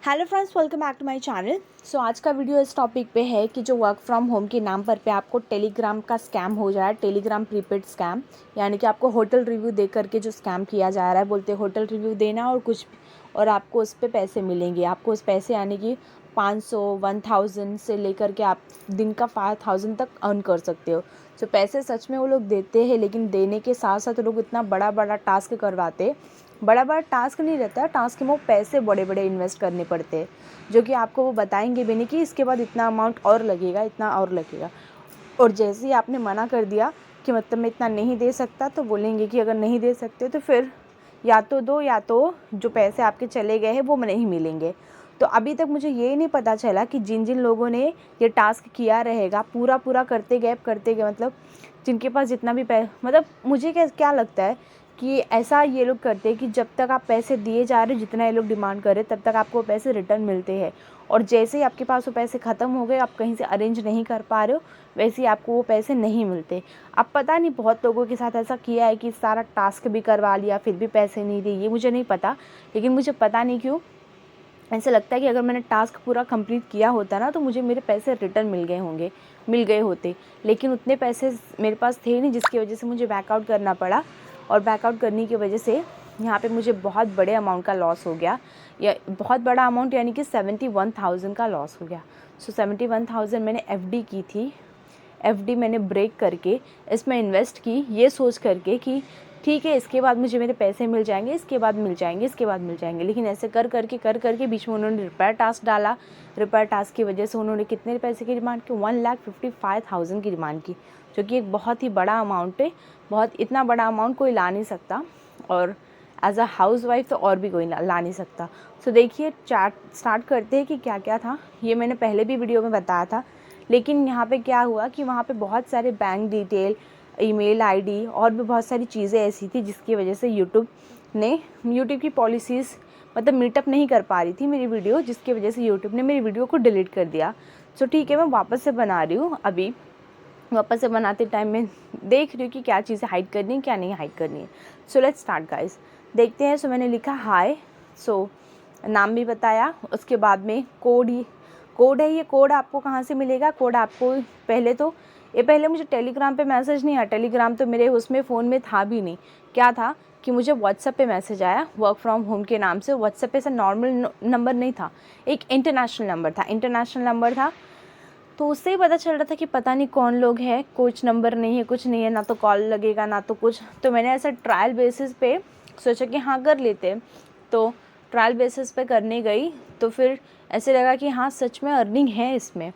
Hello friends, welcome back to my channel. So आज का video इस टॉपिक पे है कि जो वर्क फ्रॉम होम के नाम पर पे आपको टेलीग्राम का स्कैम हो जाए, टेलीग्राम प्रीपेड स्कैम, यानी कि आपको होटल रिव्यू दे करके जो स्कैम किया जा रहा है। बोलते हैं होटल रिव्यू देना और कुछ और आपको उस पर पैसे मिलेंगे। आपको उस पैसे यानी कि 500 1000 से लेकर के आप दिन का 5000 तक अर्न कर सकते हो। सो पैसे सच में वो लोग देते हैं, लेकिन देने के साथ साथ लोग इतना बड़ा बड़ा टास्क करवाते। बड़ा बड़ा टास्क नहीं रहता है, टास्क में वो पैसे बड़े बड़े इन्वेस्ट करने पड़ते हैं, जो कि आपको वो बताएंगे भी नहीं कि इसके बाद इतना अमाउंट और लगेगा, इतना और लगेगा। और जैसे ही आपने मना कर दिया कि मतलब मैं इतना नहीं दे सकता, तो बोलेंगे कि अगर नहीं दे सकते तो फिर या तो दो, या तो जो पैसे आपके चले गए हैं वो नहीं मिलेंगे। तो अभी तक मुझे ये नहीं पता चला कि जिन जिन लोगों ने ये टास्क किया रहेगा, पूरा पूरा करते गए मतलब जिनके पास जितना भी मतलब मुझे क्या लगता है कि ऐसा ये लोग करते हैं कि जब तक आप पैसे दिए जा रहे हो, जितना ये लोग डिमांड कर रहे तब तक आपको पैसे रिटर्न मिलते हैं, और जैसे ही आपके पास वो पैसे ख़त्म हो गए, आप कहीं से अरेंज नहीं कर पा रहे हो, वैसे ही आपको वो पैसे नहीं मिलते। अब पता नहीं, बहुत लोगों के साथ ऐसा किया है कि सारा टास्क भी करवा लिया फिर भी पैसे नहीं दिए, ये मुझे नहीं पता। लेकिन मुझे पता नहीं क्यों ऐसा लगता है कि अगर मैंने टास्क पूरा कंप्लीट किया होता ना, तो मुझे मेरे पैसे रिटर्न मिल गए होते। लेकिन उतने पैसे मेरे पास थे नहीं, जिसकी वजह से मुझे बैकआउट करना पड़ा। और बैकआउट करने की वजह से यहाँ पे मुझे बहुत बड़े अमाउंट का लॉस हो गया, या बहुत बड़ा अमाउंट यानी कि 71,000 का लॉस हो गया। सो 71,000 मैंने एफडी की थी। एफडी मैंने ब्रेक करके इसमें इन्वेस्ट की, ये सोच करके कि ठीक है इसके बाद मुझे मेरे पैसे मिल जाएंगे, इसके बाद मिल जाएंगे, इसके बाद मिल जाएंगे। लेकिन ऐसे कर करके बीच में उन्होंने रिपेयर टास्क डाला। रिपेयर टास्क की वजह से उन्होंने कितने पैसे की डिमांड की? 1,55,000 की डिमांड की, जो कि एक बहुत ही बड़ा अमाउंट है। इतना बड़ा अमाउंट कोई ला नहीं सकता, और एज अ हाउस वाइफ तो और भी कोई ला नहीं सकता। सो देखिए, चैट स्टार्ट करते हैं कि क्या क्या था। ये मैंने पहले भी वीडियो में बताया था, लेकिन यहाँ पे क्या हुआ कि वहाँ पे बहुत सारे बैंक डिटेल, ईमेल आईडी और भी बहुत सारी चीज़ें ऐसी थी, जिसकी वजह से यूट्यूब की पॉलिसीज़ मतलब मीटअप नहीं कर पा रही थी मेरी वीडियो, जिसकी वजह से यूट्यूब ने मेरी वीडियो को डिलीट कर दिया। सो ठीक है, मैं वापस से बना रही हूँ। अभी वापस से बनाते टाइम में देख रही हूँ कि क्या चीज़ें हाइड करनी है, क्या नहीं हाइड करनी है। सो लेट्स स्टार्ट गाइस, देखते हैं। सो मैंने लिखा हाय, सो नाम भी बताया, उसके बाद में कोड है। ये कोड आपको कहाँ से मिलेगा? कोड आपको पहले मुझे टेलीग्राम पे मैसेज नहीं आया। टेलीग्राम तो मेरे उसमें फ़ोन में था भी नहीं। क्या था कि मुझे व्हाट्सएप पे मैसेज आया वर्क फ्रॉम होम के नाम से। व्हाट्सएप पे ऐसा नॉर्मल नंबर नहीं था, एक इंटरनेशनल नंबर था। तो उससे ही पता चल रहा था कि पता नहीं कौन लोग हैं, कुछ नंबर नहीं है, कुछ नहीं है, ना तो कॉल लगेगा ना तो कुछ। तो मैंने ऐसा ट्रायल बेसिस पे सोचा कि हाँ कर लेते। तो ट्रायल बेसिस पे करने गई, तो फिर ऐसे लगा कि हाँ सच में अर्निंग है इसमें।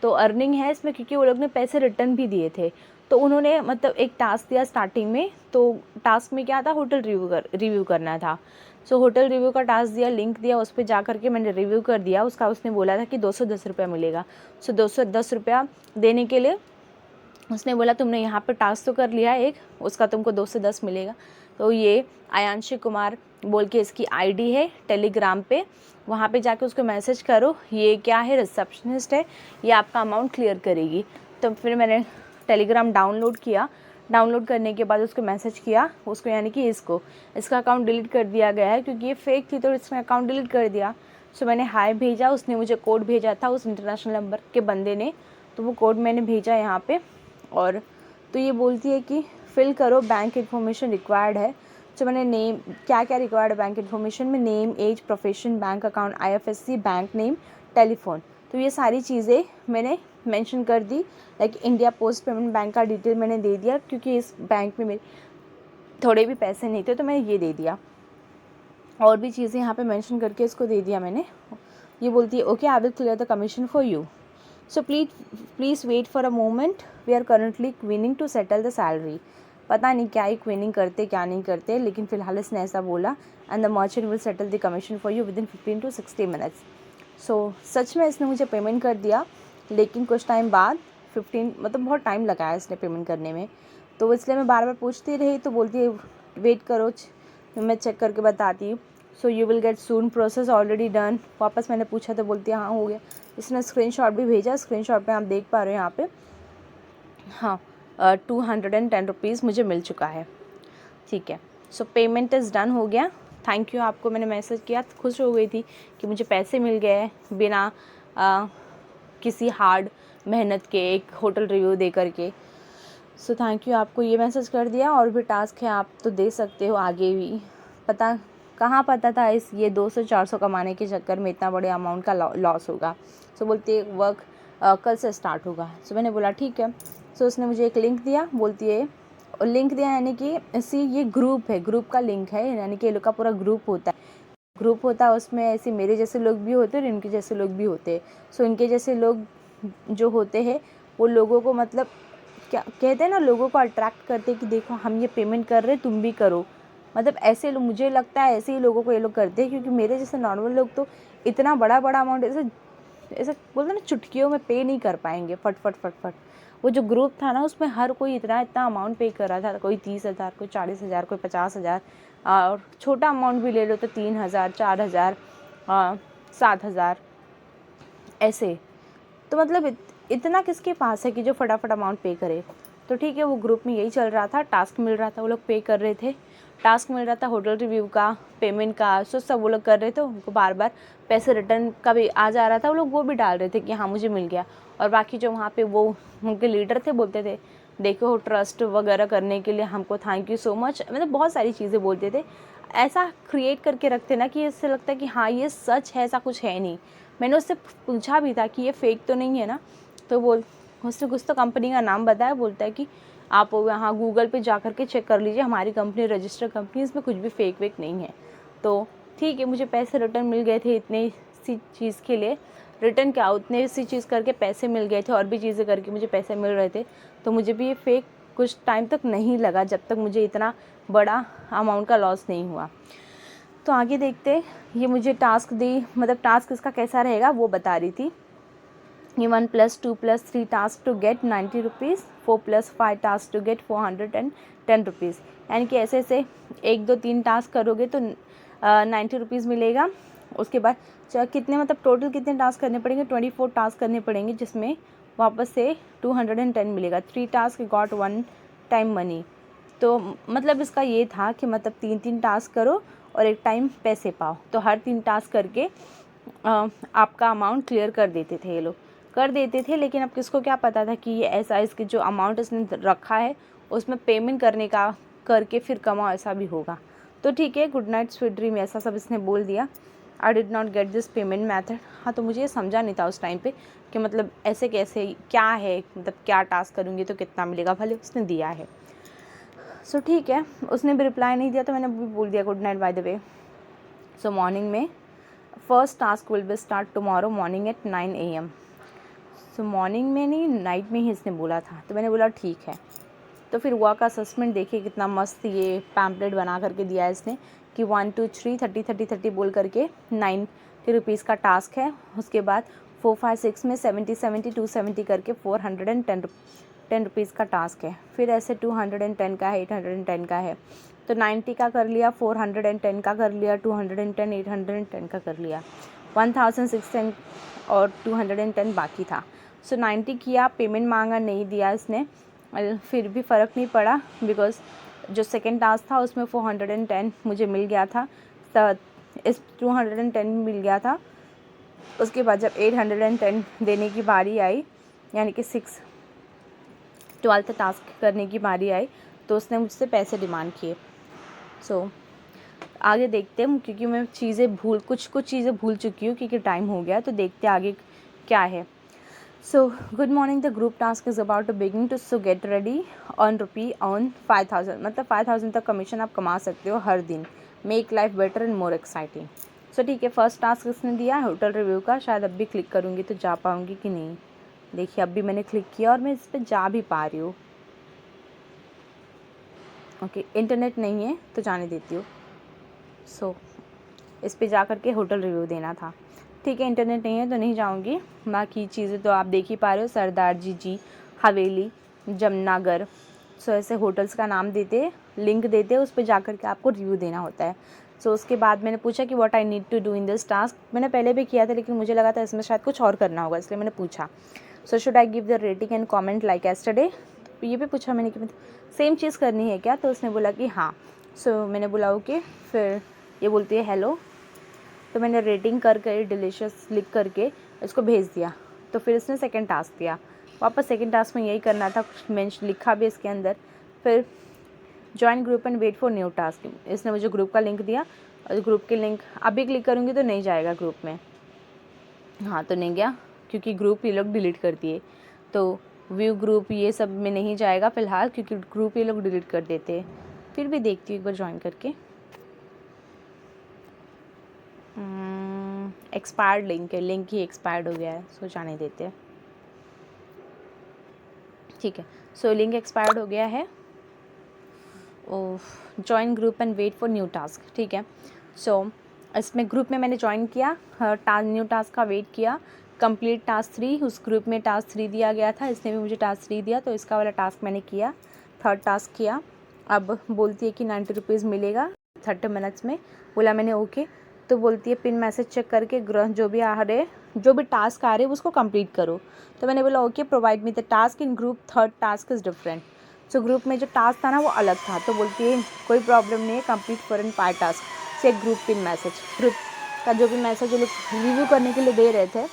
तो अर्निंग है इसमें क्योंकि वो लोग ने पैसे रिटर्न भी दिए थे। तो उन्होंने मतलब एक टास्क दिया स्टार्टिंग में। तो टास्क में क्या था? होटल रिव्यू करना था। सो होटल रिव्यू का टास्क दिया, लिंक दिया, उस पर जा करके मैंने रिव्यू कर दिया उसका। उसने बोला था कि 210 रुपया मिलेगा। सो 210 रुपया देने के लिए उसने बोला तुमने यहाँ पे टास्क तो कर लिया एक, उसका तुमको 210 मिलेगा। तो ये आयांशी कुमार बोल के इसकी आईडी है टेलीग्राम पे, वहाँ पे जाके उसको मैसेज करो। ये क्या है? रिसेप्शनिस्ट है, ये आपका अमाउंट क्लियर करेगी। तो फिर मैंने टेलीग्राम डाउनलोड किया। डाउनलोड करने के बाद उसको मैसेज किया, उसको यानी कि इसका अकाउंट डिलीट कर दिया गया है क्योंकि ये फेक थी, तो इसने अकाउंट डिलीट कर दिया। सो मैंने हाय भेजा, उसने मुझे कोड भेजा था उस इंटरनेशनल नंबर के बंदे ने। तो वो कोड मैंने भेजा यहाँ पे, और तो ये बोलती है कि फिल करो, बैंक इन्फॉर्मेशन रिक्वायर्ड है। तो मैंने नेम, क्या क्या रिक्वायर्ड है बैंक इन्फॉर्मेशन में? Name, age, profession, bank account, IFSC, bank name, telephone. तो ये सारी चीज़ें मैंने मेंशन कर दी। Like India post payment bank का डिटेल मैंने दे दिया, क्योंकि इस बैंक में मेरे थोड़े भी पैसे नहीं थे, तो मैंने ये दे दिया। और भी चीज़ें यहाँ पे मेंशन करके इसको दे दिया मैंने। ये बोलती है okay, I will clear the commission for you, so please wait for a moment, we are currently queuing to settle the salary. पता नहीं क्या ही क्विनिंग करते क्या नहीं करते, लेकिन फ़िलहाल इसने ऐसा बोला। And the merchant will settle the commission for you within 15 to 60 minutes। सो सच में इसने मुझे पेमेंट कर दिया, लेकिन कुछ टाइम बाद 15 मतलब बहुत टाइम लगाया इसने पेमेंट करने में। तो इसलिए मैं बार बार पूछती रही, तो बोलती है वेट करो, मैं चेक करके बताती हूँ। So you will gate soon, process already done. वापस मैंने पूछा तो बोलती है हाँ हो गया। इसने स्क्रीनशॉट भी भेजा, स्क्रीनशॉट पे आप देख पा रहे हो यहाँ पे। हाँ, 210 रुपीज़ मुझे मिल चुका है। ठीक है, सो पेमेंट इज़ डन हो गया। थैंक यू आपको मैंने मैसेज किया, खुश हो गई थी कि मुझे पैसे मिल गए बिना किसी हार्ड मेहनत के, एक होटल रिव्यू दे करके। सो थैंक यू, आपको ये मैसेज कर दिया। और भी टास्क है, आप तो दे सकते हो आगे भी। कहाँ पता था इस ये 200-400 कमाने के चक्कर में इतना बड़े अमाउंट का लॉस होगा। सो बोलती है वर्क कल से स्टार्ट होगा। सो मैंने बोला ठीक है। सो उसने मुझे एक लिंक दिया, बोलती है लिंक दिया यानी कि ऐसी ये ग्रुप है, ग्रुप का लिंक है, यानी कि ये लोग का पूरा ग्रुप होता है, उसमें ऐसे मेरे जैसे लोग भी होते हैं और इनके जैसे लोग भी होते हैं। सो इनके जैसे लोग जो होते हैं वो लोगों को मतलब क्या कहते हैं ना, लोगों को अट्रैक्ट करते हैं कि देखो हम ये पेमेंट कर रहे हैं, तुम भी करो। मतलब ऐसे लोग, मुझे लगता है ऐसे ही लोगों को ये लोग करते हैं, क्योंकि मेरे जैसे नॉर्मल लोग तो इतना बड़ा अमाउंट ऐसे बोलते ना चुटकियों में पे नहीं कर पाएंगे, फट। वो जो ग्रुप था ना उसमें हर कोई इतना अमाउंट पे कर रहा था, कोई 30,000, कोई 40,000, कोई 50,000, और छोटा अमाउंट भी ले लो तो 3,000, 4,000, 7,000 ऐसे। तो मतलब इतना किसके पास है कि जो फटाफट अमाउंट पे करे। तो ठीक है, वो ग्रुप में यही चल रहा था, टास्क मिल रहा था, वो लोग पे कर रहे थे, टास्क मिल रहा था होटल रिव्यू का, पेमेंट का, सब वो लोग कर रहे थे। उनको बार बार पैसे रिटर्न का भी आ जा रहा था, वो लोग वो भी डाल रहे थे कि हाँ मुझे मिल गया। और बाकी जो वहाँ पे वो उनके लीडर थे बोलते थे देखो ट्रस्ट वगैरह करने के लिए हमको थैंक यू सो मच, मतलब बहुत सारी चीज़ें बोलते थे। ऐसा क्रिएट करके रखते ना कि इससे लगता है कि हाँ ये सच है, ऐसा कुछ है नहीं। मैंने उससे पूछा भी था कि ये फेक तो नहीं है ना, तो उसने कुछ तो कंपनी का नाम बताया, बोलता है कि आप यहाँ गूगल पे जा कर के चेक कर लीजिए, हमारी कंपनी रजिस्टर्ड कंपनी, इसमें कुछ भी फेक वेक नहीं है। तो ठीक है, मुझे पैसे रिटर्न मिल गए थे इतने सी चीज़ के लिए, रिटर्न क्या उतने सी चीज़ करके पैसे मिल गए थे, और भी चीज़ें करके मुझे पैसे मिल रहे थे। तो मुझे भी ये फेक कुछ टाइम तक नहीं लगा, जब तक मुझे इतना बड़ा अमाउंट का लॉस नहीं हुआ। तो आगे देखते, ये मुझे टास्क दी, मतलब टास्क इसका कैसा रहेगा वो बता रही थी। ये 1+2+3 task to get 90 rupees, 4+5 task to get 410 rupees. यानी कि ऐसे ऐसे 1, 2, 3 टास्क करोगे तो 90 रुपीज़ मिलेगा। उसके बाद कितने मतलब टोटल कितने टास्क करने पड़ेंगे, 24 टास्क करने पड़ेंगे, जिसमें वापस से 210 मिलेगा। 3 टास्क गॉट 1 टाइम मनी। तो मतलब इसका ये था कि मतलब 3 टास्क करो और एक टाइम पैसे पाओ। तो हर 3 टास्क करके आपका अमाउंट क्लियर कर देते थे, ये लोग कर देते थे। लेकिन अब किसको क्या पता था कि ये ऐसा, इसके जो अमाउंट इसने रखा है उसमें पेमेंट करने का करके फिर कमाओ, ऐसा भी होगा। तो ठीक है, गुड नाइट स्वीट ड्रीम, ऐसा सब इसने बोल दिया। I did not get this payment method. हाँ, तो मुझे ये समझा नहीं था उस टाइम पे कि मतलब ऐसे कैसे, क्या है, मतलब क्या टास्क करूँगी तो कितना मिलेगा, भले उसने दिया है। सो ठीक है, उसने भी रिप्लाई नहीं दिया तो मैंने भी बोल दिया good night by the way. So morning में first task will be start tomorrow morning at 9 AM। So morning में नहीं, नाइट में ही इसने बोला था। तो मैंने बोला ठीक है। तो फिर वर्क असेसमेंट देखिए कितना मस्त ये पैम्पलेट बना करके दिया है इसने कि 1 2 3 30 बोल करके 90 रुपीज़ का टास्क है। उसके बाद 4 5 6 में 70 270 करके 410 रुपीज़ का टास्क है। फिर ऐसे 210 का है, 810 का है। तो 90 का कर लिया, 410 का कर लिया, 210 810 का कर लिया, 1610 और 210 बाकी था। सो 90 किया, पेमेंट मांगा, नहीं दिया इसने। फिर भी फ़र्क नहीं पड़ा, बिकॉज़ जो सेकंड टास्क था उसमें 410 मुझे मिल गया था, तो इस 210 मिल गया था। उसके बाद जब 810 देने की बारी आई, यानी कि 12th टास्क करने की बारी आई, तो उसने मुझसे पैसे डिमांड किए। सो आगे देखते हैं, क्योंकि मैं कुछ चीज़ें भूल चुकी हूँ क्योंकि टाइम हो गया। तो देखते हैं आगे क्या है। So good morning, the group task is about to begin to so get ready on 5,000, मतलब 5,000 तक कमीशन आप कमा सकते हो हर दिन। Make life better and more exciting. So ठीक है, फर्स्ट टास्क इसने दिया है होटल रिव्यू का। शायद अब भी क्लिक करूँगी तो जा पाऊँगी कि नहीं। देखिए अब भी मैंने क्लिक किया और मैं इस पर जा भी पा रही हूँ। ओके, इंटरनेट नहीं है तो जाने देती हूँ। सो इस पे जा कर के होटल रिव्यू देना था। ठीक है, इंटरनेट नहीं है तो नहीं जाऊँगी। बाकी चीज़ें तो आप देख ही पा रहे हो, सरदार जी हवेली, जमनागर। सो ऐसे होटल्स का नाम देते, लिंक देते, उस पर जा कर के आपको रिव्यू देना होता है। सो उसके बाद मैंने पूछा कि what I need to do in this task. मैंने पहले भी किया था लेकिन मुझे लगा था इसमें शायद कुछ और करना होगा, इसलिए मैंने पूछा। So should I give the rating and comment like yesterday. ये भी पूछा मैंने कि सेम चीज़ करनी है क्या, तो उसने बोला कि हाँ। सो मैंने बोला ओके। फिर ये बोलती है हेलो, तो मैंने रेटिंग करके डिलीशियस लिख करके इसको भेज दिया। तो फिर इसने सेकंड टास्क दिया, वापस सेकंड टास्क में यही करना था, कुछ मैं लिखा भी इसके अंदर। फिर join group and wait for new task, इसने मुझे ग्रुप का लिंक दिया और ग्रुप के लिंक अभी क्लिक करूँगी तो नहीं जाएगा ग्रुप में। हाँ, तो नहीं गया क्योंकि ग्रुप ये लोग डिलीट कर दिए। तो व्यू ग्रुप ये सब में नहीं जाएगा फ़िलहाल, क्योंकि ग्रुप ये लोग डिलीट कर देते हैं। फिर भी देखती हूँ एक बार ज्वाइन करके। एक्सपायर्ड लिंक है, लिंक ही एक्सपायर्ड हो गया है, सो जाने देते हैं। ठीक है, सो लिंक एक्सपायर्ड हो गया है। Join group and wait for new task. ठीक है, सो इसमें ग्रुप में मैंने ज्वाइन किया, न्यू टास्क का वेट किया, कंप्लीट टास्क 3, उस ग्रुप में टास्क 3 दिया गया था, इसने भी मुझे टास्क 3 दिया, तो इसका वाला टास्क मैंने किया, थर्ड टास्क किया। अब बोलती है कि 90 रुपीज़ मिलेगा 30 मिनट्स में। बोला मैंने ओके। तो बोलती है पिन मैसेज चेक करके जो भी आ रहे, जो भी टास्क आ रहे उसको कंप्लीट करो। तो मैंने बोला okay, provide me the task in group, third task is different. So group में जो टास्क था ना वो अलग था। तो बोलती है कोई प्रॉब्लम नहीं है, complete for an 5 task, check group pin message. Group का जो भी मैसेज लोग रिव्यू करने के लिए दे रहे थे,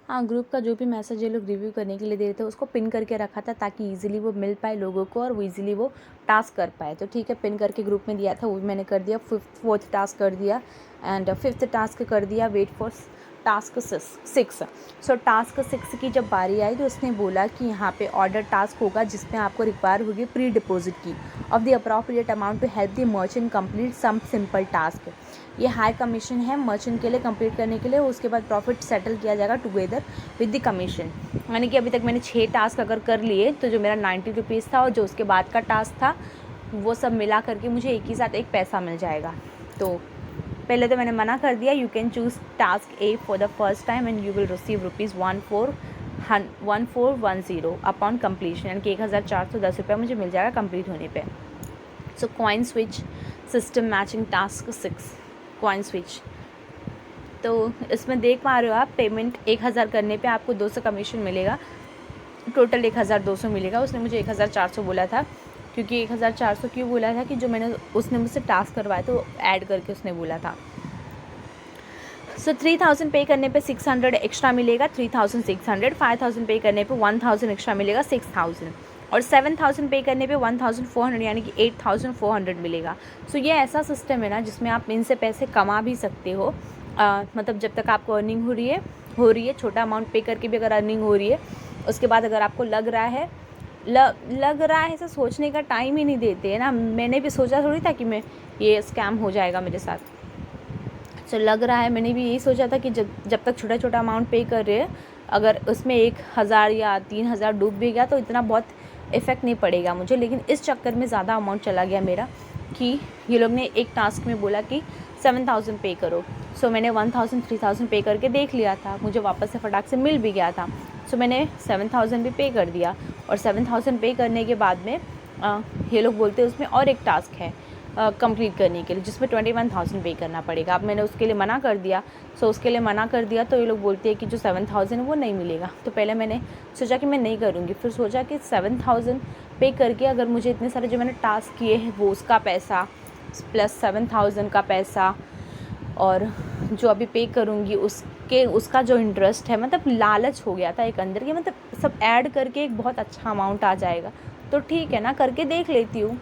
हाँ, ग्रुप का जो भी मैसेज ये लोग रिव्यू करने के लिए दे रहे थे उसको पिन करके रखा था ताकि इजीली वो मिल पाए लोगों को और वो इजीली वो टास्क कर पाए। तो ठीक है, पिन करके ग्रुप में दिया था, वो मैंने कर दिया। फोर्थ टास्क कर दिया एंड फिफ्थ टास्क कर दिया, wait for task 6। So task 6 की जब बारी आई तो उसने बोला कि यहाँ पे ऑर्डर टास्क होगा जिसमें आपको रिक्वायर होगी प्री डिपॉजिट की of the appropriate amount to help the merchant complete some simple task. ये हाई कमीशन है मर्चेंट के लिए कंप्लीट करने के लिए, उसके बाद प्रॉफिट सेटल किया जाएगा टुगेदर विद द कमीशन। यानी कि अभी तक मैंने 6 टास्क अगर कर लिए तो जो मेरा 90 रुपीज़ था और जो उसके बाद का टास्क था वो सब मिला करके मुझे एक ही साथ एक पैसा मिल जाएगा। तो पहले तो मैंने मना कर दिया, you can choose task A for the first time and you will receive ₹1410 upon completion, यानी कि 1410 रुपये मुझे मिल जाएगा कंप्लीट होने पे। So coin switch system matching task 6 coin switch. तो इसमें देख पा रहे हो आप, पेमेंट 1000 करने पे आपको 200 कमीशन मिलेगा, टोटल 1200 मिलेगा। उसने मुझे 1400 बोला था, क्योंकि 1400 क्यों बोला था कि जो मैंने उसने मुझसे टास्क करवाया तो ऐड करके उसने बोला था। सो 3000 पे करने पे 600 एक्स्ट्रा मिलेगा, 3600, 5000 पे करने पे 1000 एक्स्ट्रा मिलेगा, 6000, और 7000 पे करने पे 1400 यानी कि 8400 मिलेगा। सो ये ऐसा सिस्टम है ना जिसमें आप इनसे पैसे कमा भी सकते हो। मतलब जब तक आपको अर्निंग हो रही है, छोटा अमाउंट पे करके भी अगर अर्निंग हो रही है, उसके बाद अगर आपको लग रहा है ऐसा सोचने का टाइम ही नहीं देते है ना। मैंने भी सोचा थोड़ी था कि मैं ये स्कैम हो जाएगा मेरे साथ। सो लग रहा है, मैंने भी यही सोचा था कि जब तक छोटा छोटा अमाउंट पे कर रहे हैं, अगर उसमें 1000 या 3000 डूब भी गया तो इतना बहुत इफ़ेक्ट नहीं पड़ेगा मुझे। लेकिन इस चक्कर में ज़्यादा अमाउंट चला गया मेरा कि ये लोग ने एक टास्क में बोला कि 7000 पे करो। सो मैंने 1000 3000 पे करके देख लिया था, मुझे वापस से फटाक से मिल भी गया था। सो मैंने 7000 भी पे कर दिया, और 7000 पे करने के बाद में ये लोग बोलते हैं उसमें और एक टास्क है कंप्लीट करने के लिए जिसमें 21000 पे करना पड़ेगा। अब मैंने उसके लिए मना कर दिया। सो उसके लिए मना कर दिया तो ये लोग बोलते हैं कि जो 7000 है वो नहीं मिलेगा। तो पहले मैंने सोचा कि मैं नहीं करूँगी, फिर सोचा कि 7000 पे करके अगर मुझे इतने सारे जो मैंने टास्क किए हैं वो उसका पैसा प्लस 7000 का पैसा और जो अभी पे करूँगी उसका जो इंटरेस्ट है, मतलब लालच हो गया था एक अंदर के, मतलब सब ऐड करके एक बहुत अच्छा अमाउंट आ जाएगा। तो ठीक है ना, करके देख लेती हूँ।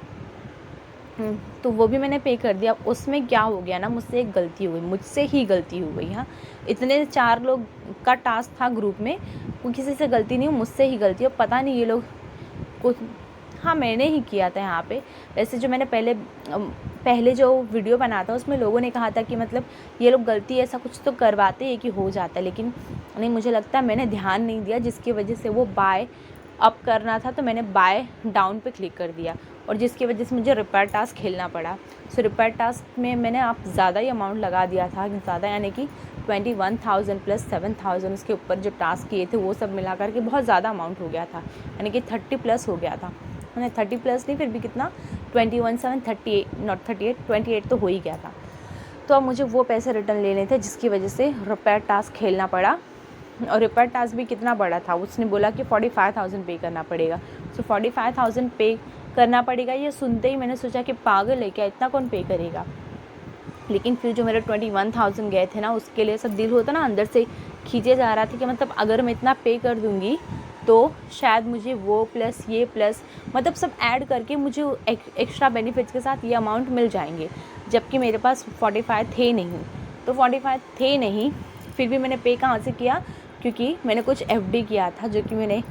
तो वो भी मैंने पे कर दिया। उसमें क्या हो गया ना, मुझसे एक गलती हो गई, मुझसे ही गलती हो गई। हाँ, इतने 4 लोग का टास्क था ग्रुप में, वो किसी से गलती नहीं, मुझसे ही गलती। और पता नहीं ये लोग कुछ, हाँ मैंने ही किया था यहाँ पे। वैसे जो मैंने पहले जो वीडियो बना था उसमें लोगों ने कहा था कि मतलब ये लोग गलती ऐसा कुछ तो करवाते हैं कि हो जाता है, लेकिन नहीं, मुझे लगता है मैंने ध्यान नहीं दिया, जिसकी वजह से वो बाय अप करना था तो मैंने बाय डाउन पे क्लिक कर दिया, और जिसकी वजह से मुझे रिपेयर टास्क खेलना पड़ा। सो रिपेयर टास्क में मैंने आप ज़्यादा ही अमाउंट लगा दिया था, ज़्यादा यानी कि 21000 प्लस 7000 उसके ऊपर जो टास्क किए थे वो सब मिला करके बहुत ज़्यादा अमाउंट हो गया था, यानी कि 30 प्लस हो गया था। मैंने 30 प्लस नहीं, फिर भी कितना 28 तो हो ही गया था। तो अब मुझे वो पैसे रिटर्न लेने थे, जिसकी वजह से रिपेयर टास्क खेलना पड़ा। और रिपेयर टास्क भी कितना बड़ा था, उसने बोला कि 45,000 पे करना पड़ेगा। सो 45,000 पे करना पड़ेगा। ये सुनते ही मैंने सोचा कि पागल है क्या, इतना कौन पे करेगा। लेकिन फिर जो मेरे 21,000 गए थे ना, उसके लिए सब दिल होता ना अंदर से खींचे जा रहा था कि मतलब अगर मैं इतना पे कर दूँगी तो शायद मुझे वो प्लस ये प्लस मतलब सब ऐड करके मुझे एक्स्ट्रा बेनिफिट्स के साथ ये अमाउंट मिल जाएंगे, जबकि मेरे पास 45 थे नहीं। तो 45 थे नहीं, फिर भी मैंने पे कहाँ से किया, क्योंकि मैंने कुछ एफडी किया था जो कि मैंने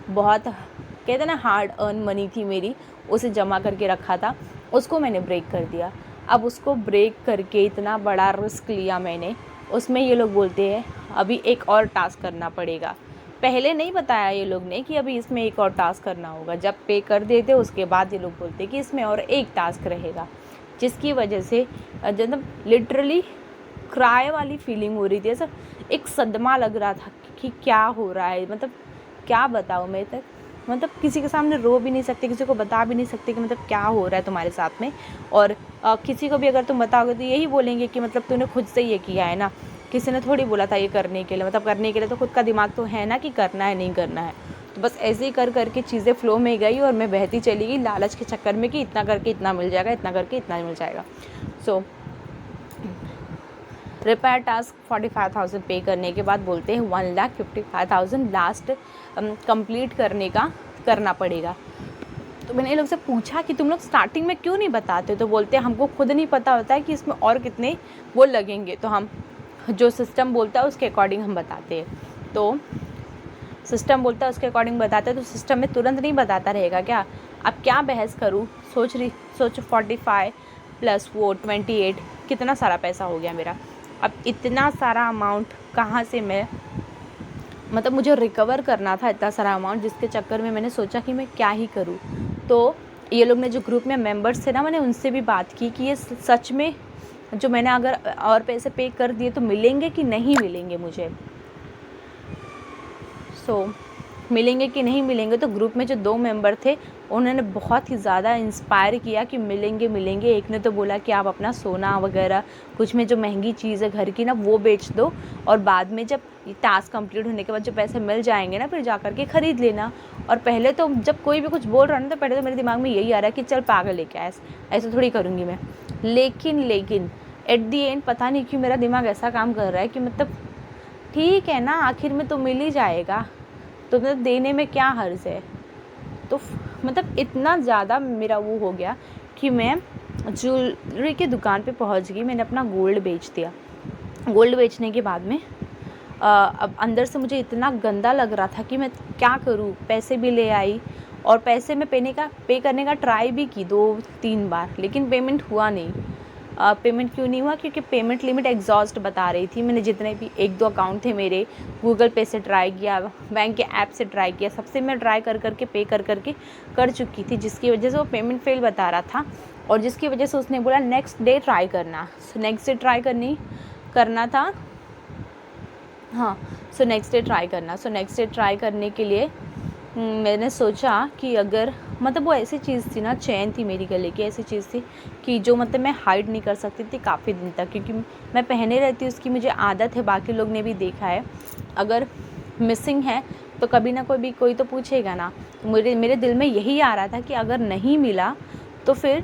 बहुत कहते ना हार्ड अर्न मनी थी मेरी, उसे जमा करके रखा था, उसको मैंने ब्रेक कर दिया। अब उसको ब्रेक करके इतना बड़ा रिस्क लिया मैंने, उसमें ये लोग बोलते हैं अभी एक और टास्क करना पड़ेगा। पहले नहीं बताया ये लोग ने कि अभी इसमें एक और टास्क करना होगा। जब पे कर देते उसके बाद ये लोग बोलते कि इसमें और एक टास्क रहेगा, जिसकी वजह से मतलब लिटरली क्राई वाली फीलिंग हो रही थी। ऐसा एक सदमा लग रहा था कि क्या हो रहा है, मतलब क्या बताऊँ मैं तक, मतलब किसी के सामने रो भी नहीं सकते, किसी को बता भी नहीं सकते कि मतलब क्या हो रहा है तुम्हारे साथ में। और किसी को भी अगर तुम बताओगे तो यही बोलेंगे कि मतलब तूने खुद से ये किया है ना, किसी ने थोड़ी बोला था ये करने के लिए। मतलब करने के लिए तो खुद का दिमाग तो है ना कि करना है नहीं करना है। तो बस ऐसे ही कर करके चीज़ें फ्लो में गई और मैं बहती चली गई लालच के चक्कर में कि इतना करके इतना मिल जाएगा, इतना करके इतना मिल जाएगा। सो रिपेयर टास्क 45,000 पे करने के बाद बोलते हैं 1,55,000 लास्ट कंप्लीट करने का करना पड़ेगा। तो मैंने ये लोग से पूछा कि तुम लोग स्टार्टिंग में क्यों नहीं बताते, तो बोलते हैं हमको खुद नहीं पता होता है कि इसमें और कितने वो लगेंगे, तो हम जो सिस्टम बोलता है उसके अकॉर्डिंग हम बताते हैं। तो सिस्टम बोलता है उसके अकॉर्डिंग बताते हैं, तो सिस्टम में तुरंत नहीं बताता रहेगा क्या। अब क्या बहस करूँ, सोच 45 प्लस वो 28 कितना सारा पैसा हो गया मेरा। अब इतना सारा अमाउंट कहाँ से मैं मतलब मुझे रिकवर करना था इतना सारा अमाउंट, जिसके चक्कर में मैंने सोचा कि मैं क्या ही करूँ। तो ये लोग ने जो ग्रुप में मेंबर्स थे ना, मैंने उनसे भी बात की कि ये सच में जो मैंने अगर और पैसे पे कर दिए तो मिलेंगे कि नहीं मिलेंगे मुझे। मिलेंगे कि नहीं मिलेंगे। तो ग्रुप में जो 2 मेंबर थे उन्होंने बहुत ही ज़्यादा इंस्पायर किया कि मिलेंगे मिलेंगे। एक ने तो बोला कि आप अपना सोना वगैरह कुछ में जो महंगी चीज़ है घर की ना वो बेच दो, और बाद में जब टास्क कंप्लीट होने के बाद जो पैसे मिल जाएंगे ना फिर जा कर के ख़रीद लेना। और पहले तो जब कोई भी कुछ बोल रहा है ना तो पहले तो मेरे दिमाग में यही आ रहा है कि चल पागल है क्या, ऐसे थोड़ी करूँगी मैं। लेकिन एट दी एंड पता नहीं क्यों मेरा दिमाग ऐसा काम कर रहा है कि मतलब ठीक है ना, आखिर में तो मिल ही जाएगा, तो मतलब देने में क्या हर्ज है। तो मतलब इतना ज़्यादा मेरा वो हो गया कि मैं ज्वेलरी की दुकान पे पहुंच गई, मैंने अपना गोल्ड बेच दिया। गोल्ड बेचने के बाद में अब अंदर से मुझे इतना गंदा लग रहा था कि मैं क्या करूं। पैसे भी ले आई और पैसे में पे करने का ट्राई भी की 2-3 बार, लेकिन पेमेंट हुआ नहीं। पेमेंट क्यों नहीं हुआ, क्योंकि पेमेंट लिमिट एग्जॉस्ट बता रही थी। मैंने जितने भी 1-2 अकाउंट थे मेरे, गूगल पे से ट्राई किया, बैंक के ऐप से ट्राई किया, सबसे मैं ट्राई कर करके पे कर चुकी थी, जिसकी वजह से वो पेमेंट फेल बता रहा था। और जिसकी वजह से उसने बोला नेक्स्ट डे ट्राई करना। नेक्स्ट डे ट्राई करना था। हाँ, नेक्स्ट डे ट्राई करना। नेक्स्ट डे ट्राई करने के लिए मैंने सोचा कि अगर मतलब वो ऐसी चीज़ थी ना, चैन थी मेरी गले की, ऐसी चीज़ थी कि जो मतलब मैं हाइड नहीं कर सकती थी काफ़ी दिन तक, क्योंकि मैं पहने रहती हूँ, उसकी मुझे आदत है। बाकी लोग ने भी देखा है, अगर मिसिंग है तो कभी ना कोई तो पूछेगा ना। मेरे दिल में यही आ रहा था कि अगर नहीं मिला तो फिर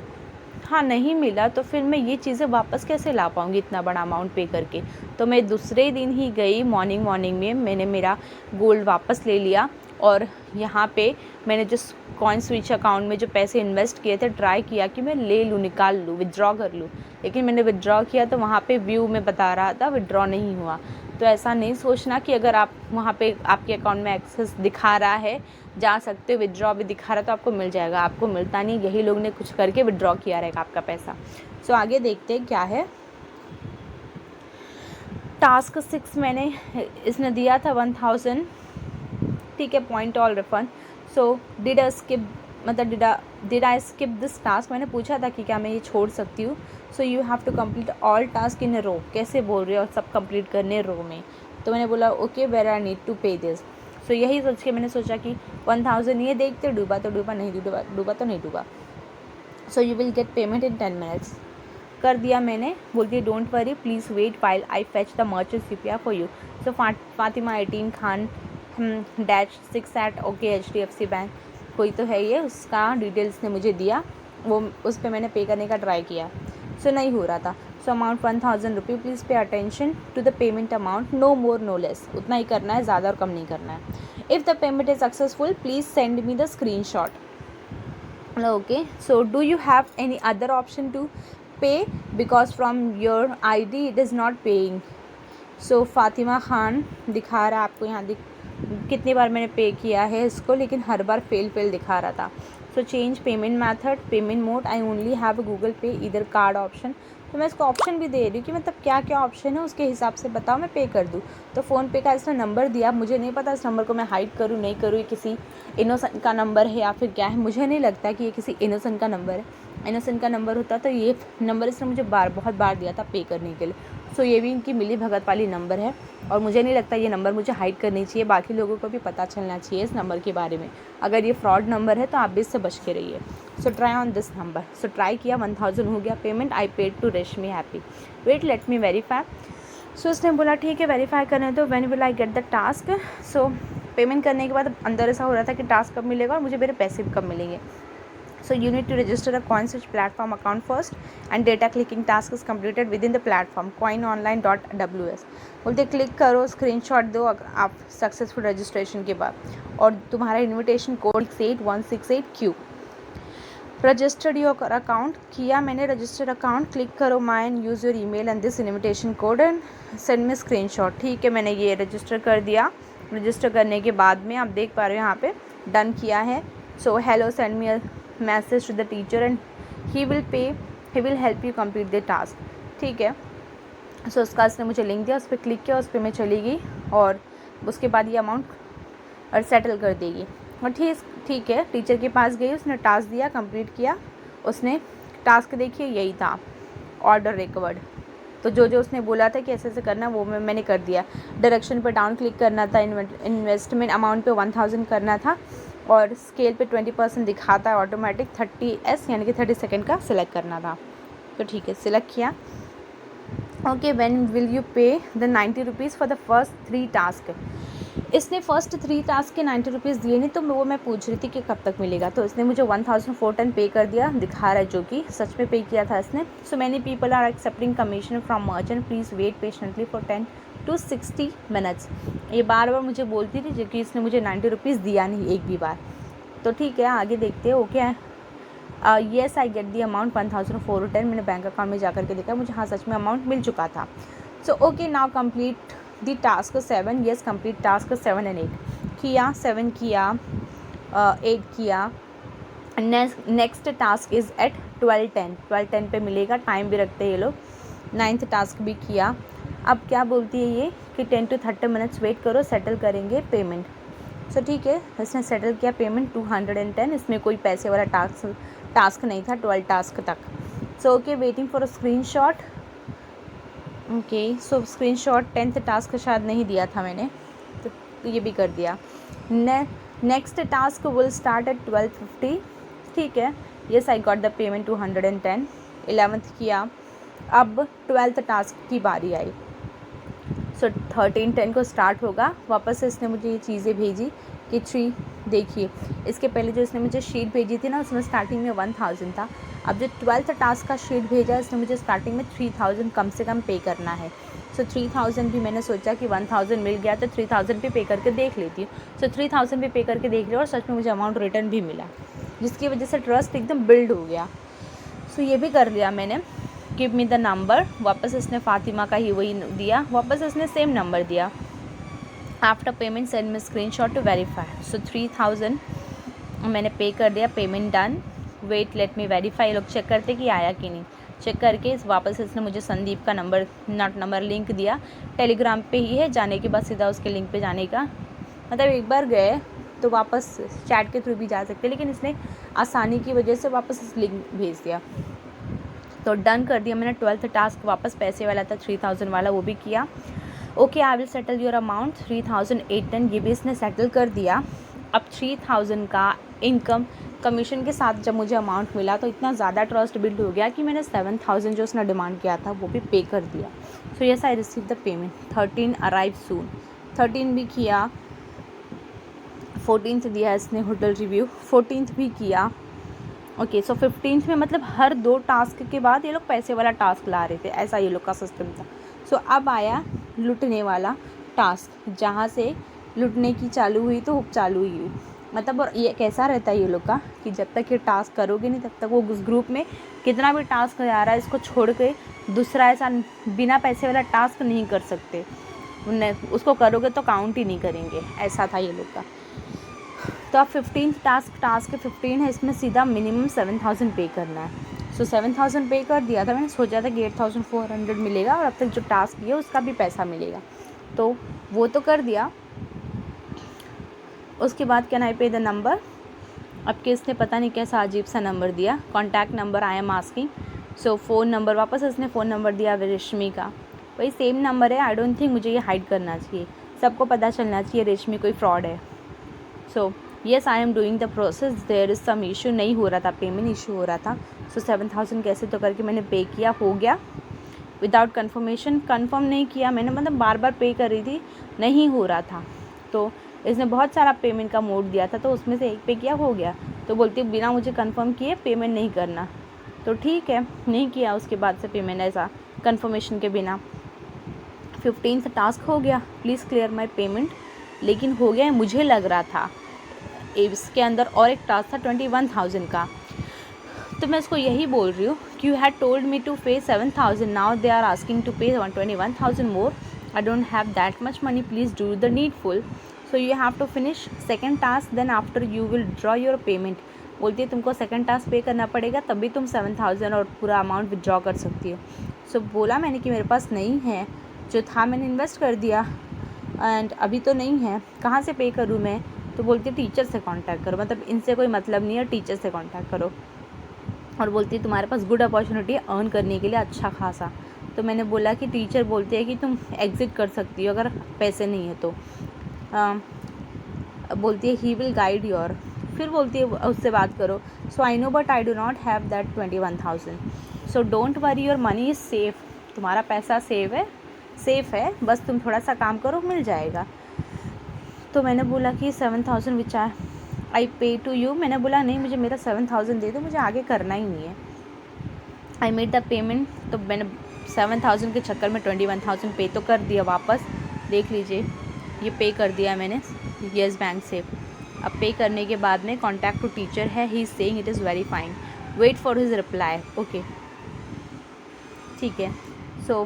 नहीं मिला तो फिर मैं ये चीज़ें वापस कैसे ला पाऊँगी इतना बड़ा अमाउंट पे करके। तो मैं दूसरे दिन ही गई, मॉर्निंग में मैंने मेरा गोल्ड वापस ले लिया। और यहाँ पे मैंने जो कॉइन स्विच अकाउंट में जो पैसे इन्वेस्ट किए थे, ट्राई किया कि मैं ले लूँ, निकाल लूँ, विड्रॉ कर लूँ। लेकिन मैंने विड्रॉ किया तो वहाँ पे व्यू में बता रहा था विड्रॉ नहीं हुआ। तो ऐसा नहीं सोचना कि अगर आप वहाँ पे आपके अकाउंट में एक्सेस दिखा रहा है, जा सकते हो, विड्रॉ भी दिखा रहा है तो आपको मिल जाएगा। आपको मिलता नहीं, यही लोग ने कुछ करके विड्रॉ किया रहेगा आपका पैसा। आगे देखते हैं क्या है। टास्क 6 मैंने इसने दिया था 1000, ठीक है, point all refund. Did I skip this task, मैंने पूछा था कि क्या मैं ये छोड़ सकती हूँ। You have to complete all task in a row. कैसे बोल रहे हो, और सब कंप्लीट करने रो में। तो मैंने बोला okay, where I need to pay this. यही सोच के मैंने सोचा कि 1000 ये देखते, डूबा तो डूबा, नहीं डूबा तो नहीं डूबा। You will get payment in 10 minutes. कर दिया मैंने। बोलती है don't worry, please wait while I fetch the merchant CPR for you. Fatima 18 Khan -6 at OKHDFC bank. कोई तो है ये, उसका डिटेल्स ने मुझे दिया, वो उस पर मैंने पे करने का ट्राई किया, सो नहीं हो रहा था। सो अमाउंट 1000 रुपये, please pay attention to the payment amount, no more no less, उतना ही करना है, ज़्यादा और कम नहीं करना है। If the payment is successful please send me the screen shot. Okay, so do you have any other option to pay, because from your ID it is not paying। so Fatima Khan दिखा रहा है आपको यहाँ, कितनी बार मैंने पे किया है इसको, लेकिन हर बार फेल दिखा रहा था। So change payment method, payment mode, I only have Google पे, इधर कार्ड ऑप्शन। तो मैं इसको ऑप्शन भी दे रही हूँ कि मतलब क्या क्या ऑप्शन है उसके हिसाब से बताओ, मैं पे कर दूँ। तो फ़ोनपे का इसने नंबर दिया, मुझे नहीं पता इस नंबर को मैं हाइड करूँ नहीं करूँ, ये किसी इनोसेंट का नंबर है या फिर क्या है, मुझे नहीं लगता कि ये किसी इनोसेंट का नंबर है। इनोसेंट का नंबर होता तो ये नंबर इसने मुझे बहुत बार दिया था पे करने के लिए। सो ये भी इनकी मिली भगत वाली नंबर है, और मुझे नहीं लगता ये नंबर मुझे हाइड करनी चाहिए, बाकी लोगों को भी पता चलना चाहिए इस नंबर के बारे में। अगर ये फ्रॉड नंबर है तो आप भी इससे बच के रहिए। So try on this number. So try किया, 1000 हो गया payment, I paid to Reshmi happy, wait let me verify. So उसने बोला ठीक है वेरीफाई करने दो, when will I get the task. So payment करने के बाद अंदर ऐसा हो रहा था कि टास्क कब मिलेगा और मुझे मेरे पैसे भी कब मिलेंगे। So you need to register a CoinSwitch platform account first and data clicking task is completed within the platform coinonline.ws। बोलते क्लिक करो, स्क्रीनशॉट दो आप सक्सेसफुल रजिस्ट्रेशन के बाद, और तुम्हारा invitation code 68168Q। Registered your account, किया मैंने रजिस्टर्ड अकाउंट, क्लिक करो my and use your email and this invitation code and send me screenshot. ठीक है, मैंने ये रजिस्टर कर दिया। रजिस्टर करने के बाद में आप देख पा रहे हो यहाँ पे डन किया है। So hello, send me message to the teacher and he will help you complete the task. ठीक है, सो उसका उसने मुझे लिंक दिया, उस पर क्लिक किया, उस पर मैं चली गई और उसके बाद ये अमाउंट और सेटल कर देगी। और ठीक है, टीचर के पास गई, उसने टास्क दिया, कंप्लीट किया। उसने टास्क देखिए यही था, ऑर्डर रिकवर्ड। तो जो जो उसने बोला था कि ऐसे ऐसे करना, वो मैंने कर दिया। डायरेक्शन पर डाउन क्लिक करना था, इन्वेस्टमेंट अमाउंट पे 1000 करना था, और स्केल पे 20% दिखाता है ऑटोमेटिक, 30S यानी कि 30 सेकेंड का सिलेक्ट करना था। तो ठीक है, सिलेक्ट किया। ओके, व्हेन विल यू पे the 90 rupees for the first 3 task. इसने फर्स्ट 3 टास्क के 90 रुपीज़ दिए नहीं, तो वो मैं पूछ रही थी कि कब तक मिलेगा। तो इसने मुझे 1410 पे कर दिया, दिखा रहा है, जो कि सच में पे किया था इसने। So many people are accepting commission from merchant, please wait patiently for 10 to 60 minutes. ये बार बार मुझे बोलती थी, जबकि इसने मुझे 90 रुपीज़ दिया नहीं एक भी बार। तो ठीक है, आगे देखते हैं। Okay, yes I get the amount 1410। मैंने बैंक अकाउंट में जाकर के देखा, मुझे हाँ सच में अमाउंट मिल चुका था। So okay, now complete the task 7। Yes, complete task 7 and 8 किया, 7 किया, 8 किया। Next task is eight 12:10। 12:10 पे मिलेगा, टाइम भी रखते हैं ये लोग। 9th टास्क भी किया। अब क्या बोलती है ये कि 10 to 30 मिनट्स वेट करो, सेटल करेंगे पेमेंट। सो ठीक है, इसने सेटल किया पेमेंट 210। इसमें कोई पैसे वाला टास्क नहीं था 12 टास्क तक। So okay, waiting for a screenshot. Okay, so screenshot 10th task शायद नहीं दिया था मैंने, तो ये भी कर दिया। Next task will start at 12:50। ठीक है, yes I got the payment 210। 11th किया। अब 12th टास्क की बारी आई। सो 13:10 को स्टार्ट होगा। वापस से इसने मुझे ये चीज़ें भेजी कि 3, देखिए इसके पहले जो इसने मुझे शीट भेजी थी ना, उसमें स्टार्टिंग में 1000 था। अब जो 12th टास्क का शीट भेजा, इसने मुझे स्टार्टिंग में 3000 कम से कम पे करना है। सो 3000 भी मैंने सोचा कि 1000 मिल गया तो 3000 भी पे करके देख लेती हूँ। सो 3000 भी पे करके देख लिया और सच में मुझे अमाउंट रिटर्न भी मिला, जिसकी वजह से ट्रस्ट एकदम बिल्ड हो गया। सो ये भी कर लिया मैंने। Give me the number. वापस इसने फातिमा का ही वही दिया, वापस इसने सेम नंबर दिया। After payment send me screenshot to verify. So 3000 मैंने पे कर दिया, payment done. Wait let me verify. लोग चेक करते कि आया कि नहीं। चेक करके वापस इसने मुझे संदीप का नंबर लिंक दिया। टेलीग्राम पे ही है, जाने के बाद सीधा उसके लिंक पे जाने का, मतलब एक बार गए तो वापस चैट के थ्रू भी जा सकते, लेकिन इसने आसानी की वजह से वापस इस लिंक भेज दिया। तो डन कर दिया मैंने। 12th टास्क वापस पैसे वाला था 3000 वाला, वो भी किया। Okay, I will settle your amount 3810। ये भी इसने सेटल कर दिया। अब 3000 का इनकम कमीशन के साथ जब मुझे अमाउंट मिला तो इतना ज़्यादा ट्रस्ट बिल्ड हो गया कि मैंने 7000 जो उसने डिमांड किया था वो भी पे कर दिया। So yes I receive the payment. 13 arrive soon. 13 भी किया। 14th दिया इसने होटल रिव्यू, 14th भी किया। ओके, सो 15th में मतलब हर 2 टास्क के बाद ये लोग पैसे वाला टास्क ला रहे थे, ऐसा ये लोग का सिस्टम था। सो अब आया लूटने वाला टास्क, जहाँ से लूटने की चालू हुई तो चालू ही हुई। मतलब और ये कैसा रहता है ये लोग का कि जब तक ये टास्क करोगे नहीं तब तक वो उस ग्रुप में कितना भी टास्क आ रहा है इसको छोड़ के दूसरा ऐसा बिना पैसे वाला टास्क नहीं कर सकते, उसको करोगे तो काउंट ही नहीं करेंगे, ऐसा था ये लोग का। तो अब 15th टास्क 15 है, इसमें सीधा मिनिमम 7,000 पे करना है। सो 7,000 पे कर दिया था, मैंने सोचा था कि 8,400 मिलेगा और अब तक जो टास्क किया उसका भी पैसा मिलेगा, तो वो तो कर दिया। उसके बाद कैन आई पे द नंबर, अब के इसने पता नहीं कैसा अजीब सा नंबर दिया, contact number I am asking. So phone number, वापस इसने फ़ोन नंबर दिया रेशमी का, वही सेम नंबर है। आई डोंट थिंक मुझे ये हाइड करना चाहिए, सबको पता चलना चाहिए रेशमी कोई फ्रॉड है। So yes I am doing the process, there is some issue, नहीं हो रहा था पेमेंट, इशू हो रहा था। सो 7,000 कैसे तो करके मैंने पे किया, हो गया विदाउट कन्फर्मेशन, कन्फर्म नहीं किया मैंने, मतलब बार बार पे कर रही थी, नहीं हो रहा था। तो इसने बहुत सारा पेमेंट का मोड दिया था, तो उसमें से एक पे किया, हो गया। तो बोलती है बिना मुझे कंफर्म किए पेमेंट नहीं करना, तो ठीक है नहीं किया उसके बाद से पेमेंट ऐसा कंफर्मेशन के बिना। 15th टास्क हो गया, प्लीज़ क्लियर माय पेमेंट, लेकिन हो गया मुझे लग रहा था। इसके अंदर और एक टास्क था 21,000 का, तो मैं इसको यही बोल रही हूँ कि you had told me to pay 7,000, now they are asking to pay 21,000 more, I don't have that much money, please do the needful, so you have to finish second task, then after you will draw your payment. बोलती है तुमको second task पे करना पड़ेगा तभी तुम 7,000 और पूरा अमाउंट विड्रॉ कर सकती हो। सो बोला मैंने कि मेरे पास नहीं है, जो था मैंने इन्वेस्ट कर दिया एंड अभी तो नहीं है, कहाँ से पे करूँ मैं? तो बोलती है टीचर से कांटेक्ट करो, मतलब इनसे कोई मतलब नहीं है, टीचर से कांटेक्ट करो। और बोलती है तुम्हारे पास गुड अपॉर्चुनिटी है अर्न करने के लिए अच्छा खासा। तो मैंने बोला कि टीचर बोलते हैं कि तुम एग्ज़िट कर सकती हो अगर पैसे नहीं है तो। बोलती है ही विल गाइड योर, फिर बोलती है उससे बात करो। So I know but I do not have that 21,000, so don't worry your money is safe, तुम्हारा पैसा सेफ़ है, बस तुम थोड़ा सा काम करो मिल जाएगा। तो मैंने बोला कि 7,000 विच आई पे टू यू, मैंने बोला नहीं मुझे मेरा 7,000 दे दो, मुझे आगे करना ही नहीं है। आई मेड द पेमेंट, तो मैंने 7,000 के चक्कर में 21,000 पे तो कर दिया वापस, देख लीजिए ये पे कर दिया मैंने येस बैंक से। अब पे करने के बाद में कॉन्टैक्ट टू टीचर है, he is saying it is very fine, wait for his reply, okay ठीक है। सो